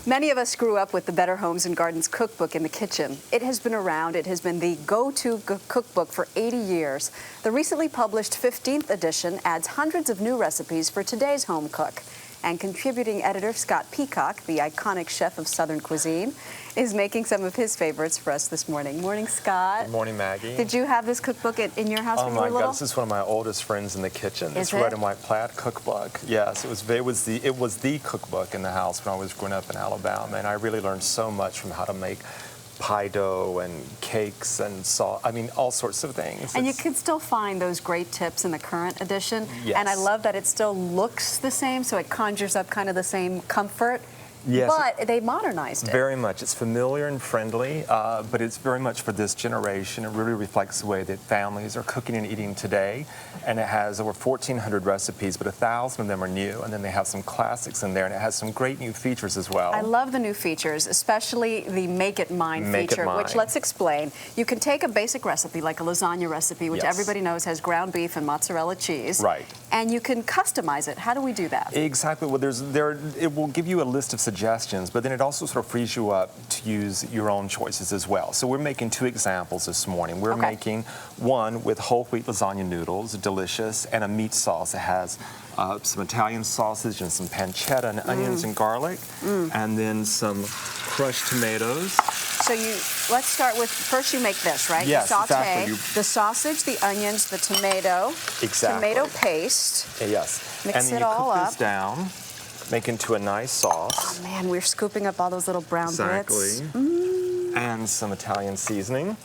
Many of us grew up with the Better Homes and Gardens cookbook in the kitchen. It has been around. It has been the go-to cookbook for 80 years. The recently published 15th edition adds hundreds of new recipes for today's home cook. And contributing editor Scott Peacock, the iconic chef of Southern cuisine, is making some of his favorites for us this morning. Morning, Scott. Good morning, Maggie. Did you have this cookbook in your house when you were little? Oh my God, this is one of my oldest friends in the kitchen. Is this it? red and white plaid cookbook. Yes, it was the cookbook in the house when I was growing up in Alabama, and I really learned so much from how to make pie dough and cakes and all sorts of things. And you can still find those great tips in the current edition. Yes. And I love that it still looks the same, so it conjures up kind of the same comfort. Yes, but they modernized it. Very much. It's familiar and friendly, but it's very much for this generation. It really reflects the way that families are cooking and eating today. And it has over 1,400 recipes, but 1,000 of them are new. And then they have some classics in there, and it has some great new features as well. I love the new features, especially the Make It Mine feature, which let's explain. You can take a basic recipe, like a lasagna recipe, which everybody knows has ground beef and mozzarella cheese. Right. And you can customize it. How do we do that? Exactly. Well, it will give you a list of suggestions, but then it also sort of frees you up to use your own choices as well. So we're making two examples this morning. We're making one with whole wheat lasagna noodles, delicious, and a meat sauce. It has some Italian sausage and some pancetta and onions and garlic, and then some crushed tomatoes. So let's start with, first you make this, right? Yes, you saute exactly. the sausage, the onions, the tomato, tomato paste. Yes. Mix and then it you all cook up. this down, make into a nice sauce. Oh man, we're scooping up all those little brown bits. And some Italian seasoning.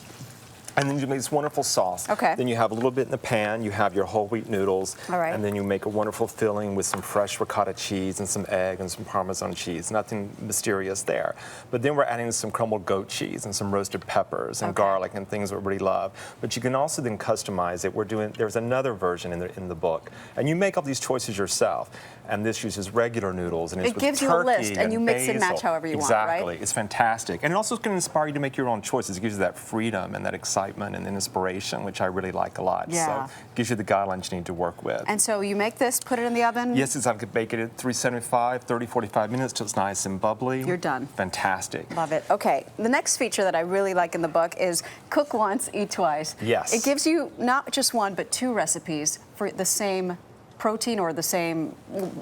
And then you make this wonderful sauce. Okay. Then you have a little bit in the pan. You have your whole wheat noodles. All right. And then you make a wonderful filling with some fresh ricotta cheese and some egg and some Parmesan cheese. Nothing mysterious there. But then we're adding some crumbled goat cheese and some roasted peppers and garlic and things we really love. But you can also then customize it. There's another version in the book. And you make all these choices yourself. And this uses regular noodles. And it's it gives you a list, and you mix and match however you want, right? Exactly. It's fantastic. And it also can inspire you to make your own choices. It gives you that freedom and that excitement and inspiration, which I really like a lot. Yeah. So it gives you the guidelines you need to work with. And so you make this, put it in the oven? Yes, I could bake it at 375, 30, 45 minutes till it's nice and bubbly. You're done. Fantastic. Love it. Okay, the next feature that I really like in the book is cook once, eat twice. Yes. It gives you not just one, but two recipes for the same protein or the same,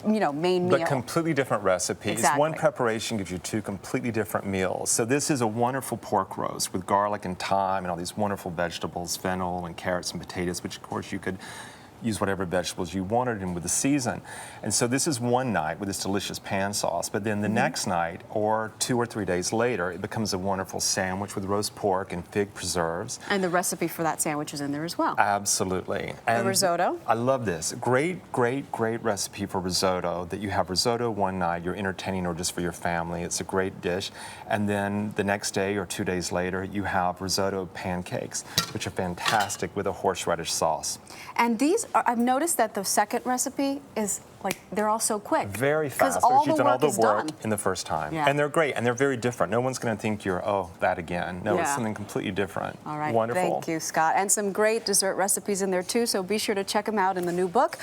main meal. But completely different recipes. Exactly. One preparation gives you two completely different meals. So this is a wonderful pork roast with garlic and thyme and all these wonderful vegetables, fennel and carrots and potatoes, which of course you could use whatever vegetables you wanted in with the season. And so this is one night with this delicious pan sauce, but then the next night or 2 or 3 days later, it becomes a wonderful sandwich with roast pork and fig preserves. And the recipe for that sandwich is in there as well. Absolutely. And the risotto? I love this. Great, great, great recipe for risotto, that you have risotto one night, you're entertaining or just for your family. It's a great dish. And then the next day or 2 days later, you have risotto pancakes, which are fantastic with a horseradish sauce. And I've noticed that the second recipe is they're all so quick. Very fast. Because all You've the done all work the is work done. in the first time. Yeah. And they're great, and they're very different. No one's going to think you're, that again. No, it's something completely different. All right. Wonderful. Thank you, Scott. And some great dessert recipes in there, too, so be sure to check them out in the new book.